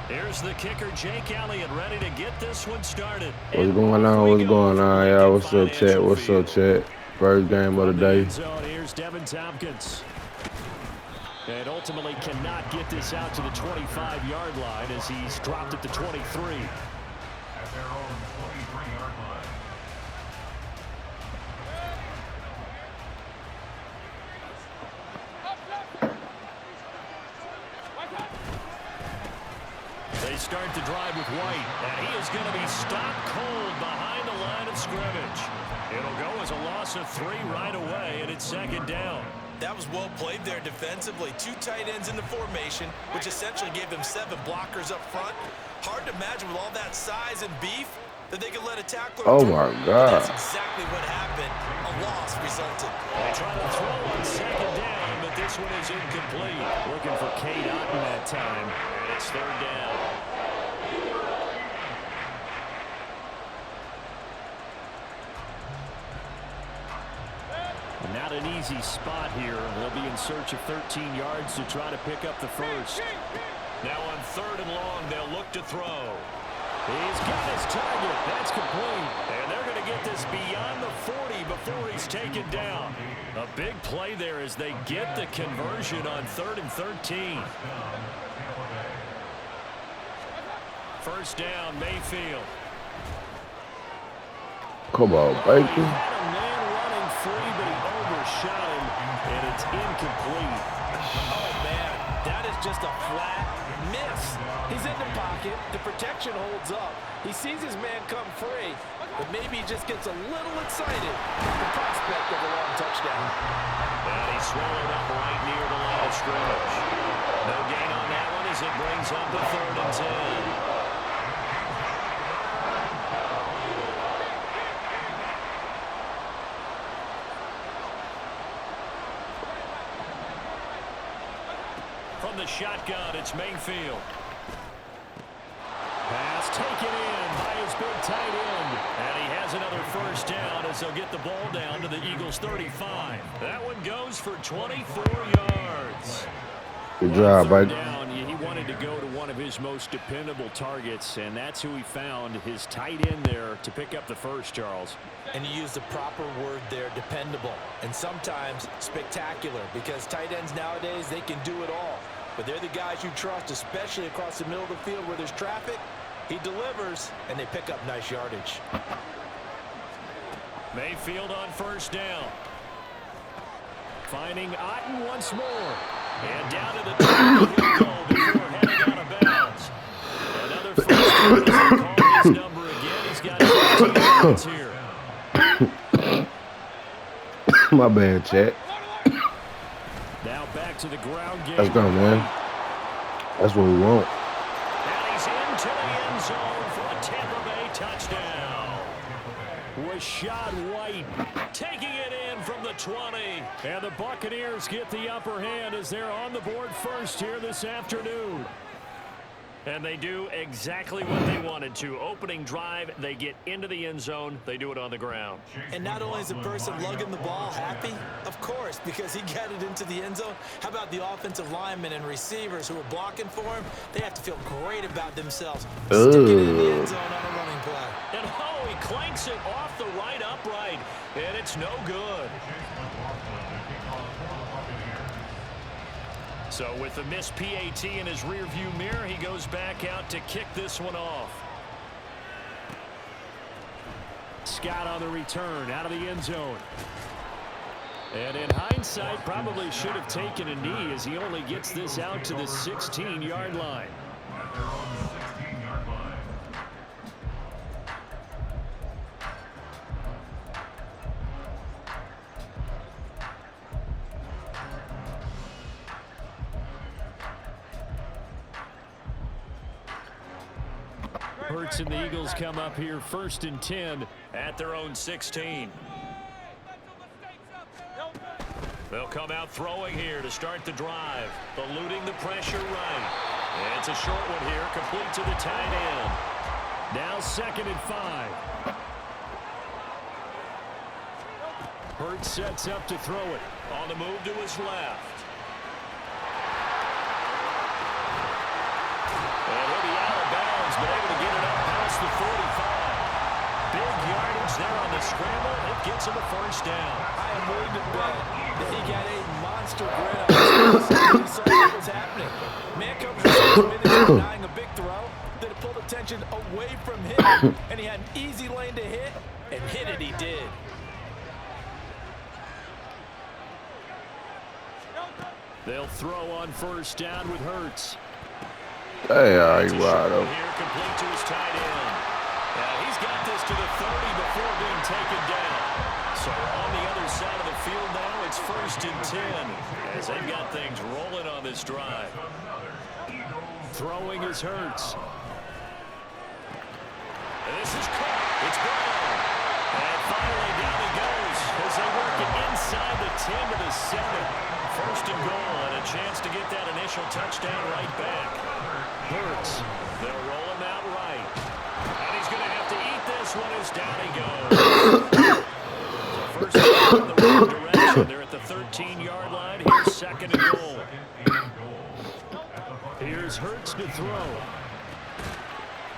Here's the kicker, Jake Elliott, ready to get this one started. What's going on? What's going on, y'all? What's up, chat? What's up, chat? First game of the day. Here's Devin Tompkins. And ultimately cannot get this out to the 25-yard line as he's dropped at the 23. At their own 23-yard line. They start the drive with White, and he is going to be stopped cold behind the line of scrimmage. It'll go as a loss of 3 right away, and it's second down. That was well played there defensively. 2 tight ends in the formation, which essentially gave them 7 blockers up front. Hard to imagine with all that size and beef that they could let a tackler. Oh, my God. That's exactly what happened. A loss resulted. They try to throw on second down, but this one is incomplete. Looking for Cade Otton that time, and it's third down. Not an easy spot here. They'll be in search of 13 yards to try to pick up the first. Now on 3rd and long, they'll look to throw. He's got his target. That's complete. And they're going to get this beyond the 40 before he's taken down. A big play there as they get the conversion on 3rd and 13. First down, Mayfield. Come on, Baker. Free, but he overshot him, and it's incomplete. Oh, man, that is just a flat miss. He's in the pocket. The protection holds up. He sees his man come free, but maybe he just gets a little excited at the prospect of a long touchdown. And he swallowed up right near the line of scrimmage. No gain on that one as it brings up the 3rd and 10. From the shotgun, it's Mayfield. Pass taken in by his big tight end. And he has another first down as they'll get the ball down to the Eagles' 35. That one goes for 24 yards. Good job, Baker. Down, he wanted to go to one of his most dependable targets, and that's who he found, his tight end there, to pick up the first, Charles. And you used the proper word there, dependable, and sometimes spectacular, because tight ends nowadays, they can do it all. But they're the guys you trust, especially across the middle of the field where there's traffic. He delivers, and they pick up nice yardage. Mayfield on first down. Finding Otton once more. And down to the 20 he'll go before heading out of bounds. Another first down as they call his number again. He's got 15 yards here. My bad, chat. Now back to the ground game. Let's go, man. That's what we want. And he's into the end zone for a Tampa Bay touchdown. Rashad White taking it in from the 20. And the Buccaneers get the upper hand as they're on the board first here this afternoon. And they do exactly what they wanted to. Opening drive, they get into the end zone. They do it on the ground. And not only is the person lugging the ball happy, of course, because he got it into the end zone. How about the offensive linemen and receivers who are blocking for him? They have to feel great about themselves. Sticking it in the end zone on a running play. And oh, he clanks it off the right upright. And it's no good. So with the missed PAT in his rearview mirror, he goes back out to kick this one off. Scott on the return out of the end zone. And in hindsight, probably should have taken a knee as he only gets this out to the 16-yard line. At their own 16-yard line. Hurts and the Eagles come up here 1st and 10 at their own 16. They'll come out throwing here to start the drive, eluding the pressure right. And it's a short one here, complete to the tight end. Now 2nd and 5. Hurts sets up to throw it. On the move to his left. And he'll be He's there on the scramble. It gets him a first down. I am willing to bet that he got a monster grin on his face when he saw what was happening. Man comes committed to denying a big throw, then it pulled attention away from him, and he had an easy lane to hit, and hit it he did. They'll throw on first down with Hurts. Hey, you right up. Here, complete to his tight end. He's got this to the 30 before being taken down. So on the other side of the field now, it's 1st and 10 as they've got things rolling on this drive. Throwing is Hurts. This is caught. It's Brown. And finally down he goes as they work it inside the 10 to the 7. 1st and goal and a chance to get that initial touchdown right back. Hurts. They'll roll him out right. And he's going to have to eat this one as down he goes. First down in the wrong direction. They're at the 13-yard line. Here's 2nd and goal. Here's Hurts to throw.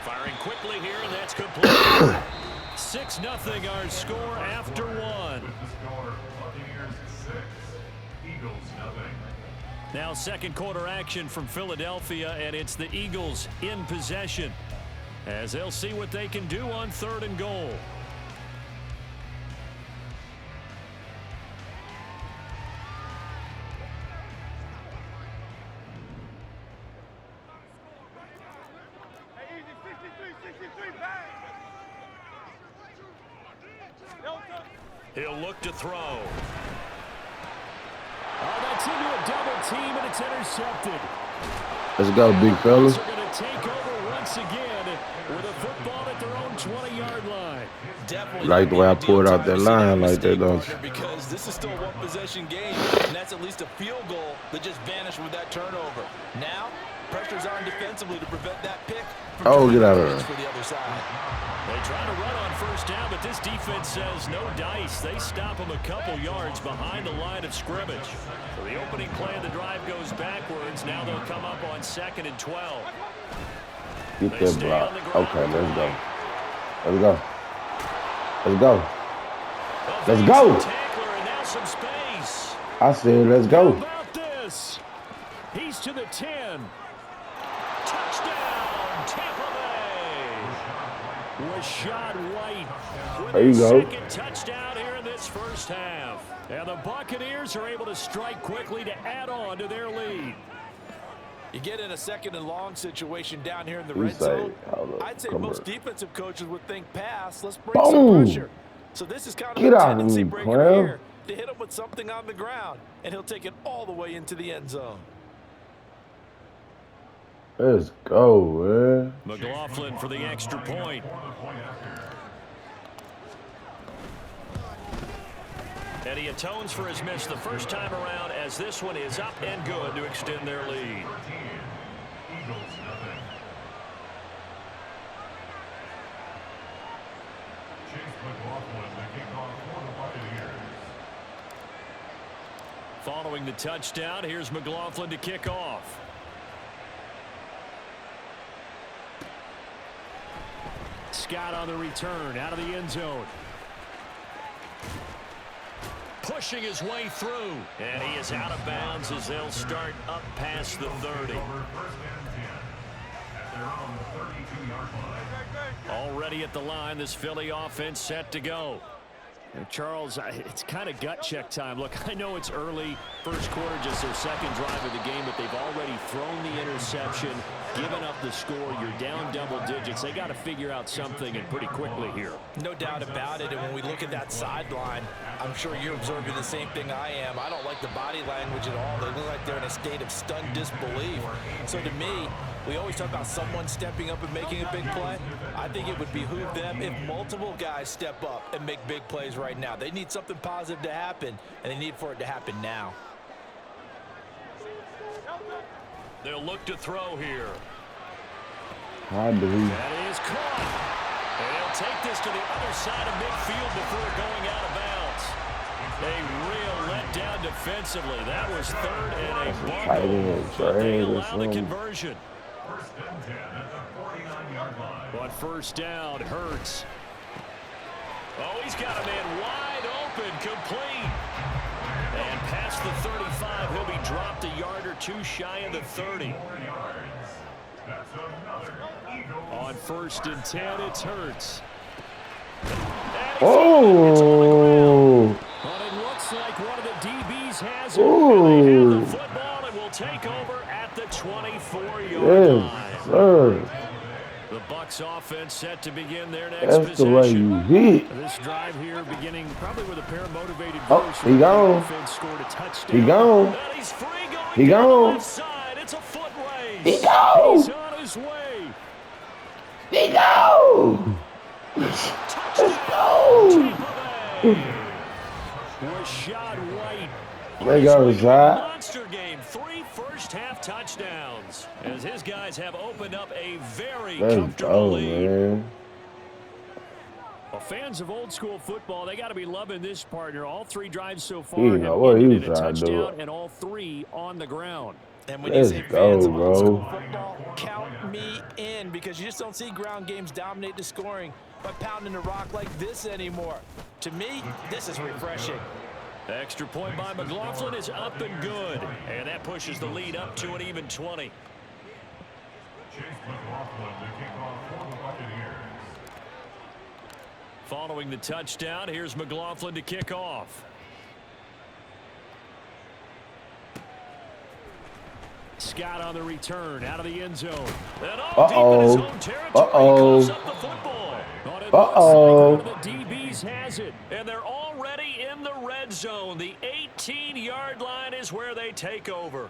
Firing quickly here, and that's complete. 6-0 our score after one. Now 2nd quarter action from Philadelphia, and it's the Eagles in possession as they'll see what they can do on 3rd and goal. He'll look to throw. Oh, that's into a double team, and it's intercepted. Let's go, big fella. They're going to take over once again with a football at their own 20-yard line. Definitely Like the way I pulled out that line like that, don't you? Because this is still a one-possession game, and that's at least a field goal that just vanished with that turnover. Now, pressure's on defensively to prevent that pick. Oh, get out of there. For the other side. They try to run on first down, but this defense says no dice. They stop them a couple yards behind the line of scrimmage. So the opening play of the drive goes backwards. Now they'll come up on 2nd and 12. Get that block. Okay, let's go. Let's go. Let's go. Let's go. Tackler and now some space. I said let's go. How about this? He's to the 10. Touchdown, Tampa Bay. Rashad White with There you his go. 2nd touchdown here in this first half. And the Buccaneers are able to strike quickly to add on to their lead. You get in a 2nd and long situation down here in the You red say, zone. hold up, I'd say come most here. defensive coaches would think pass. Let's bring Boom. some pressure. So this is kind of Get a out of tendency me, breaker Clem. here to hit him with something on the ground, and he'll take it all the way into the end zone. Let's go, man. McLaughlin for the extra point. And he atones for his miss the first time around as this one is up and good to extend their lead. Following the touchdown, here's McLaughlin to kick off. Scott on the return, out of the end zone. Pushing his way through, and he is out of bounds as they'll start up past the 30. Already at the line, this Philly offense set to go. And Charles, it's kind of gut check time. Look, I know it's early, first quarter, just their 2nd drive of the game, but they've already thrown the interception, given up the score. You're down double digits. They got to figure out something, and pretty quickly here. No doubt about it, and when we look at that sideline, I'm sure you're observing the same thing I am. I don't like the body language at all. They look like they're in a state of stunned disbelief. So to me, we always talk about someone stepping up and making a big play. I think it would behoove them if multiple guys step up and make big plays right now. They need something positive to happen, and they need for it to happen now. They'll look to throw here. I believe. That is caught. And he'll take this to the other side of midfield before going out of bounds. A real letdown defensively. That was 3rd and a bundle. But they allow the conversion. On first down, Hurts. Oh, he's got a man wide open, complete. And past the 35, he'll be dropped a yard or two shy of the 30. On 1st and 10, it's Hurts. Oh! But it looks like one of the DBs has it. And they have the football and will take over at the 24-yard line. Yes, sir. The Bucs offense set to begin their next That's possession. the way you hit. This drive here beginning probably with a pair of motivated Oh, goals. he gone. Offense scored a touchdown. He gone. And he's free going He down the gone. left side. It's a foot race. He gone. He's on his way. He go. Let's go. Rashad White. There goes Rashad. Monster game. 3 first-half touchdowns as his guys have opened up a very Let's comfortable go, lead. man. Well, fans of old school football, they got to be loving this partner. All 3 drives so far You have know what he ended was in a trying to do. touchdown, and all 3 on the ground. And when Let's you say go, fans of old school bro. football, count me in, because you just don't see ground games dominate the scoring by pounding the rock like this anymore. To me, this is refreshing. The extra point by McLaughlin is up and good, and that pushes the lead up to an even 20. Chase McLaughlin to kick off for the Buccaneers. Following the touchdown, here's McLaughlin to kick off. Scott on the return, out of the end zone. And deep in his own territory, he coughs up the football. But it looks like one of the DBs has it, and they're already in the red zone. The 18-yard line is where they take over.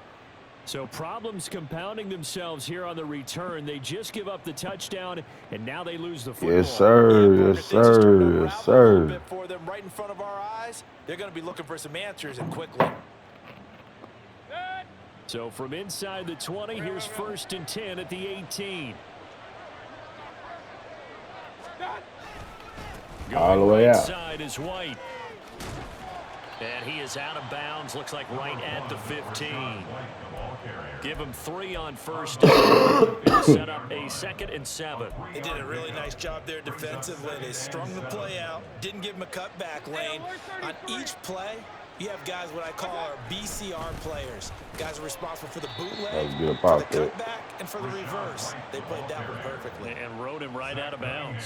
So problems compounding themselves here on the return. They just give up the touchdown, and now they lose the football. Yes, sir. Yes, sir. Yes, sir. For them right in front of our eyes, they're going to be looking for some answers, and quickly. So from inside the 20, here's 1st and 10 at the 18. All the way out. Side is White. And he is out of bounds, looks like right at the 15. Give him 3 on 1st down. Set up a 2nd and 7. They did a really nice job there defensively. They strung the play out, didn't give him a cutback lane. On each play, you have guys what I call our BCR players. Guys are responsible for the bootleg, Good for pop the there. cutback, and for the reverse. They played that one perfectly. And rode him right out of bounds.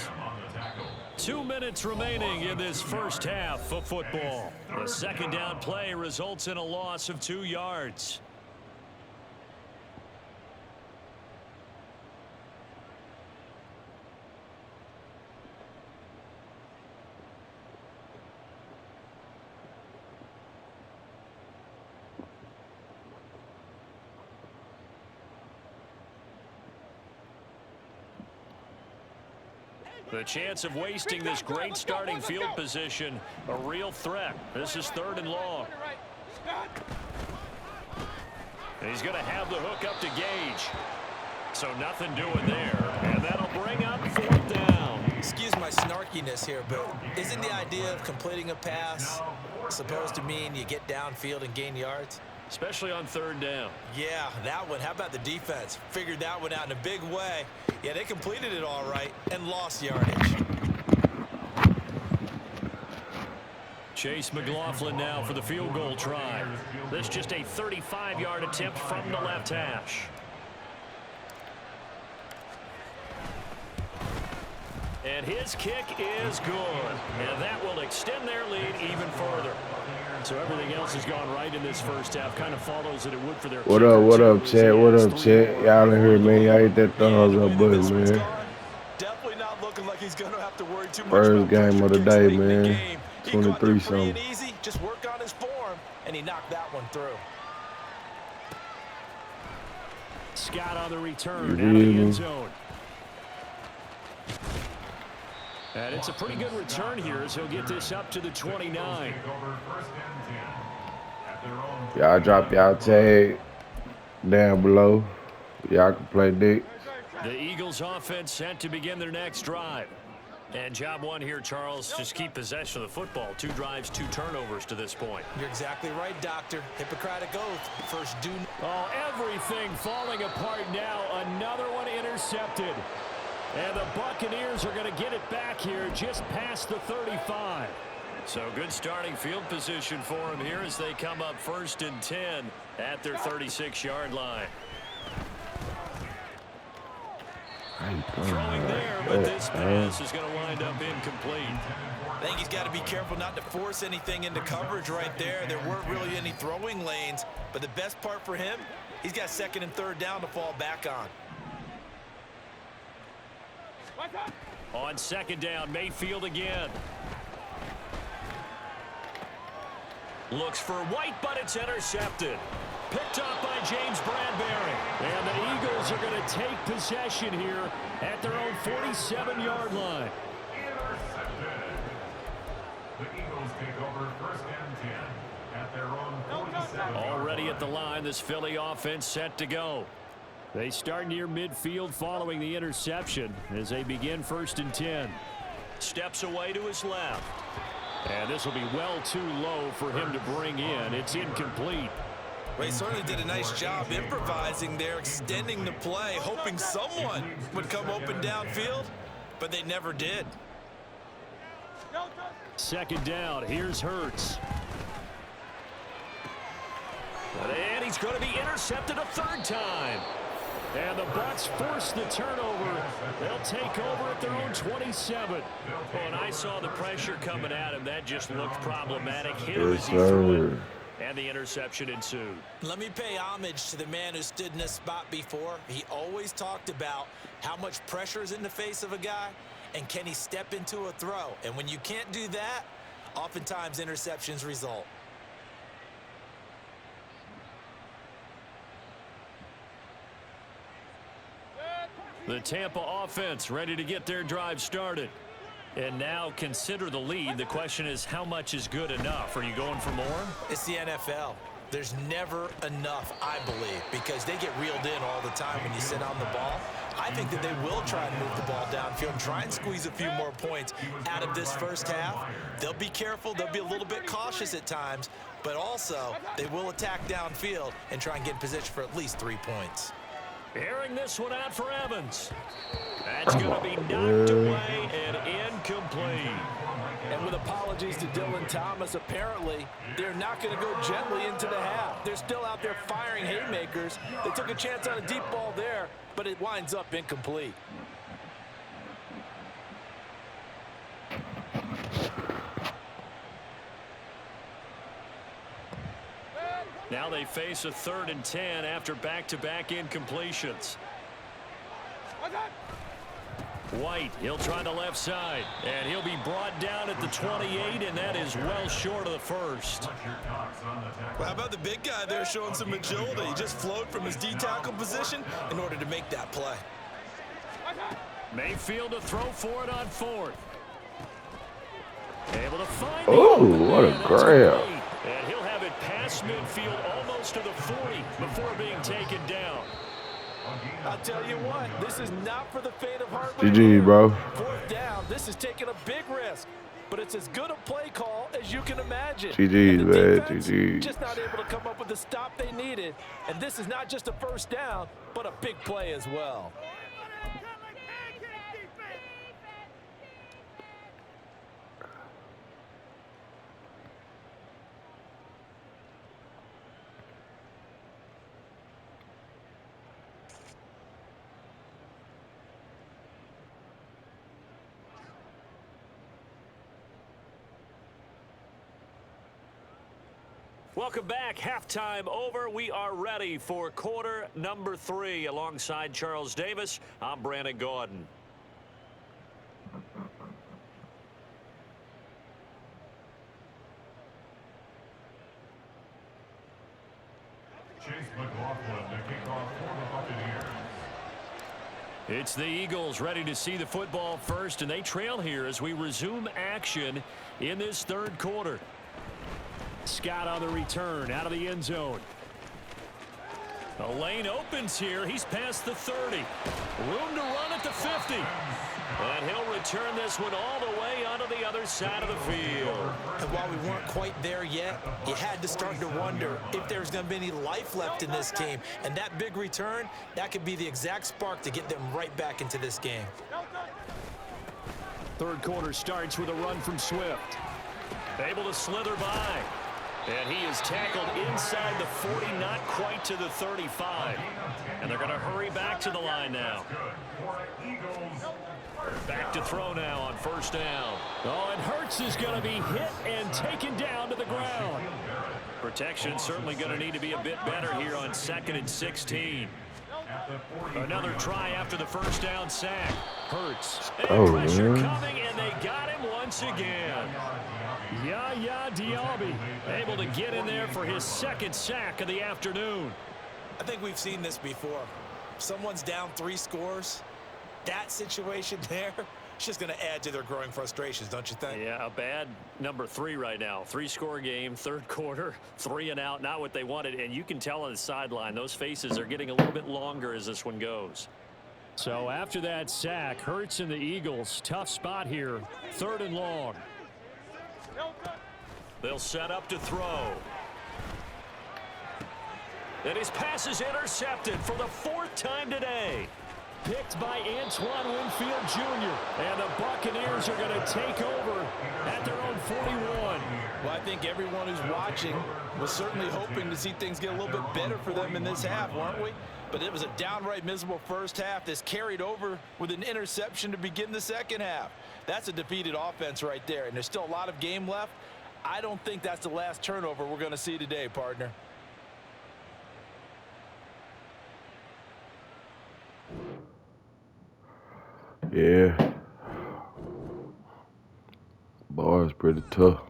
2 minutes remaining in this first half of football. The 2nd down play results in a loss of 2 yards. The chance of wasting this great starting field position, a real threat. This is 3rd and long. And he's going to have the hook up to Gage. So nothing doing there. And that'll bring up 4th down. Excuse my snarkiness here, but isn't the idea of completing a pass supposed to mean you get downfield and gain yards? Especially on 3rd down. Yeah, that one. How about the defense? Figured that one out in a big way. Yeah, they completed it all right and lost yardage. Chase McLaughlin now for the field goal try. This just a 35-yard attempt from the left hash. And his kick is good. And that will extend their lead even further. So everything else has gone right in this first half. Kind of follows that it would for their What up, Chet? What up, Chet? Y'all in here, man. Y'all hit that thumbs up button, man. Definitely not looking like he's going to have to worry too much First about game of the kicks day, late in the man. game. He 23 got there free something. and easy, just work on his form, and he knocked that one through. Scott on the return You out of the did. end zone. And it's a pretty good return here as he'll get this up to the 29. Y'all drop y'all tag down below. Y'all can play dick. The Eagles offense set to begin their next drive. And job one here, Charles, just keep possession of the football. 2 drives, 2 turnovers to this point. You're exactly right, Doctor. Hippocratic oath. First Oh, everything falling apart now. Another one intercepted. And the Buccaneers are going to get it back here just past the 35. So good starting field position for them here as they come up 1st and 10 at their 36-yard line. Throwing there, but this pass is going to wind up incomplete. I think he's got to be careful not to force anything into coverage right there. There weren't really any throwing lanes, but the best part for him, he's got 2nd and 3rd down to fall back on. On 2nd down, Mayfield again. Looks for White, but it's intercepted. Picked up by James Bradbury. And the Eagles are going to take possession here at their own 47-yard line. Intercepted. The Eagles take over 1st and 10 at their own 47. Already at the line, this Philly offense set to go. They start near midfield following the interception as they begin 1st and 10. Steps away to his left. And this will be well too low for him to bring in. It's incomplete. Well, he certainly did a nice job improvising there, extending the play, hoping someone would come open downfield, but they never did. 2nd down, here's Hurts. And he's going to be intercepted a 3rd time. And the Bucs force the turnover. They'll take over at their own 27. Oh, and I saw the pressure coming at him. That just looked problematic. Hit him as he threw it. And the interception ensued. Let me pay homage to the man who stood in this spot before. He always talked about how much pressure is in the face of a guy and can he step into a throw. And when you can't do that, oftentimes interceptions result. The Tampa offense ready to get their drive started. And now consider the lead. The question is, how much is good enough? Are you going for more? It's the NFL. There's never enough, I believe, because they get reeled in all the time when you sit on the ball. I think that they will try and move the ball downfield and try and squeeze a few more points out of this first half. They'll be careful. They'll be a little bit cautious at times, but also they will attack downfield and try and get in position for at least 3 points. Airing this one out for Evans. That's going to be knocked away and incomplete. And with apologies to Dylan Thomas, apparently they're not going to go gently into the half. They're still out there firing haymakers. They took a chance on a deep ball there, but it winds up incomplete. Now they face a 3rd and 10 after back-to-back incompletions. White, he'll try the left side, and he'll be brought down at the 28, and that is well short of the first. Well, how about the big guy there showing some agility? He just flowed from his D-tackle position in order to make that play. Mayfield to throw for it on 4th. Able to find what a grab. And he'll have it past midfield almost to the 40 before being taken down. I'll tell you what, this is not for the faint of heart. GG, bro. 4th down, this is taking a big risk, but it's as good a play call as you can imagine. GG, man, GG. Just not able to come up with the stop they needed, and this is not just a 1st down, but a big play as well. Welcome back. Halftime over. We are ready for quarter number 3. Alongside Charles Davis, I'm Brandon Gordon. Chase McLaughlin to kick off for the Buccaneers. It's the Eagles ready to see the football first, and they trail here as we resume action in this 3rd quarter. Scott on the return out of the end zone. A lane opens here. He's past the 30. Room to run at the 50. And he'll turn this one all the way onto the other side of the field. And while we weren't quite there yet, you had to start to wonder if there's going to be any life left in this game. And that big return, that could be the exact spark to get them right back into this game. Third quarter starts with a run from Swift. Able to slither by. And he is tackled inside the 40, not quite to the 35. And they're going to hurry back to the line now. Back to throw now on first down. Oh, and Hurts is going to be hit and taken down to the ground. Protection certainly going to need to be a bit better here on 2nd and 16. Another try after the first down sack. Hurts. And pressure coming, and they got him once again. Yaya Diaby able to get in there for his second sack of the afternoon. I think we've seen this before. Someone's down 3 scores. That situation there, it's just going to add to their growing frustrations, don't you think? Yeah, a bad number 3 right now. 3-score game, third quarter, 3 and out, not what they wanted. And you can tell on the sideline, those faces are getting a little bit longer as this one goes. So after that sack, Hurts and the Eagles, tough spot here, 3rd and long. They'll set up to throw. And his pass is intercepted for the 4th time today. Picked by Antoine Winfield Jr. And the Buccaneers are going to take over at their own 41. Well, I think everyone who's watching was certainly hoping to see things get a little bit better for them in this half, weren't we? But it was a downright miserable first half. This carried over with an interception to begin the second half. That's a defeated offense right there, and there's still a lot of game left. I don't think that's the last turnover we're going to see today, partner. Yeah. Bar is pretty tough.